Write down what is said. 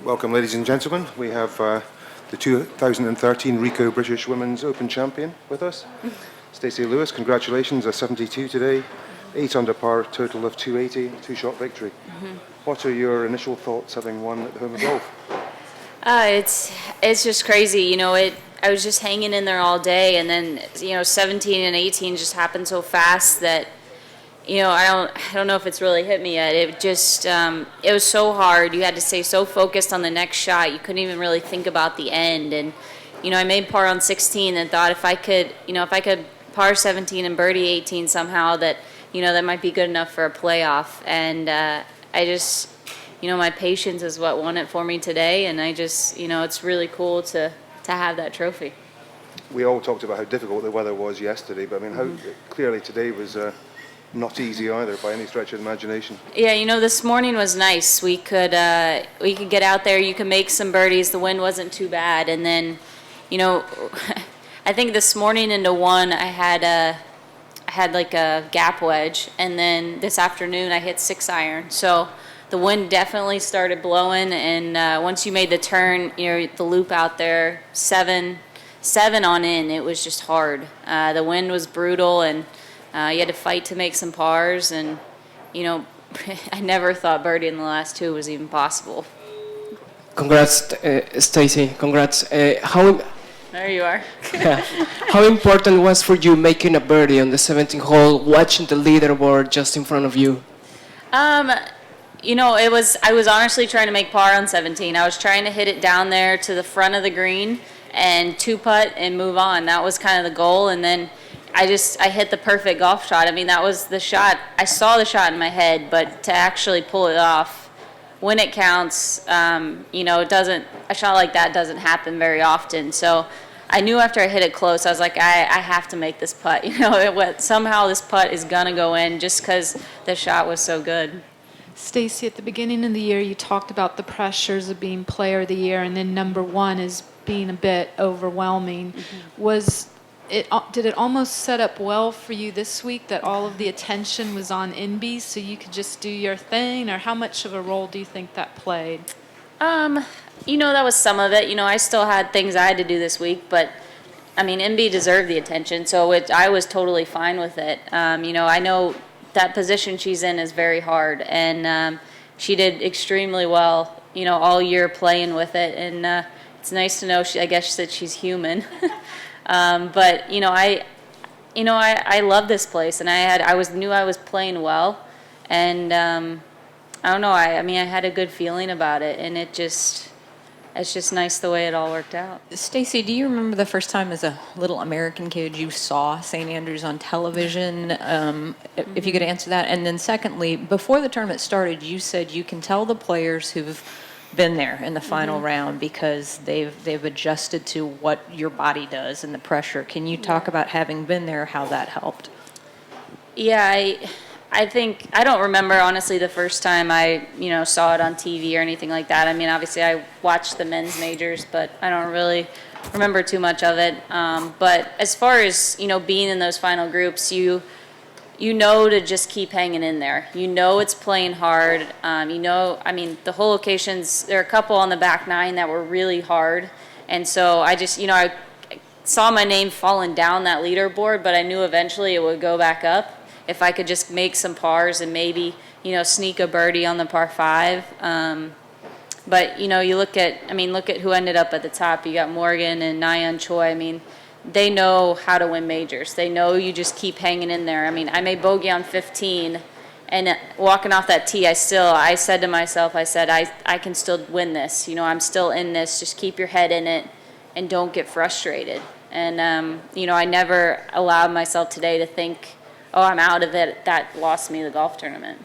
Welcome, ladies and gentlemen. We have the 2013 RICOH British Women's Open champion with us, Stacy Lewis. Congratulations, a 72 today, 8 under par, total of 280, two-shot victory. What are your initial thoughts having won at the home of golf? It's just crazy, you know. I was just hanging in there all day, and then 17 and 18 just happened so fast that I don't know if it's really hit me yet. It just it was so hard. You had to stay so focused on the next shot. You couldn't even really think about the end. And I made par on 16 and thought if I could par 17 and birdie 18 somehow, that that might be good enough for a playoff. And I just my patience is what won it for me today. And I just it's really cool to have that trophy. We all talked about how difficult the weather was yesterday, but I mean, how clearly today was. Not easy either, by any stretch of the imagination. Yeah, this morning was nice. We could get out there. You could make some birdies. The wind wasn't too bad, and then, I think this morning into one I had like a gap wedge, and then this afternoon I hit 6-iron. So the wind definitely started blowing, and once you made the turn, the loop out there, seven on in, it was just hard. The wind was brutal, and you had to fight to make some pars, and I never thought birdie in the last two was even possible. Congrats, Stacy. Congrats. There you are. How important was for you making a birdie on the 17th hole, watching the leaderboard just in front of you? I was honestly trying to make par on 17. I was trying to hit it down there to the front of the green and two-putt and move on. That was kind of the goal, and then I hit the perfect golf shot. I mean, that was the shot. I saw the shot in my head, but to actually pull it off when it counts, a shot like that doesn't happen very often. So I knew after I hit it close, I was like, I have to make this putt. Somehow this putt is going to go in just because the shot was so good. Stacy, at the beginning of the year, you talked about the pressures of being player of the year, and then number one is being a bit overwhelming. Did it almost set up well for you this week that all of the attention was on Inby so you could just do your thing, or how much of a role do you think that played? That was some of it. I still had things I had to do this week, but I mean, Inby deserved the attention, so I was totally fine with it. I know that position she's in is very hard, and she did extremely well, all year playing with it, and it's nice to know I guess that she's human. But I love this place, and I knew I was playing well, and I don't know. I had a good feeling about it, and it's just nice the way it all worked out. Stacy, do you remember the first time as a little American kid you saw St. Andrews on television? If you could answer that, and then secondly, before the tournament started, you said you can tell the players who've been there in the final round because they've adjusted to what your body does and the pressure. Can you talk about having been there, how that helped? Yeah, I think I don't remember honestly the first time I saw it on TV or anything like that. I mean, obviously I watched the men's majors, but I don't really remember too much of it. But as far as being in those final groups, you to just keep hanging in there. It's playing hard. The whole locations, there are a couple on the back nine that were really hard. And so I just, I saw my name falling down that leaderboard, but I knew eventually it would go back up if I could just make some pars and maybe, sneak a birdie on the par 5. But, you look at who ended up at the top. You got Morgan and Nyan Choi. They know how to win majors. They know you just keep hanging in there. I made bogey on 15, and walking off that tee, I said to myself, I can still win this. I'm still in this. Just keep your head in it and don't get frustrated. And, I never allowed myself today to think, oh, I'm out of it. That lost me the golf tournament.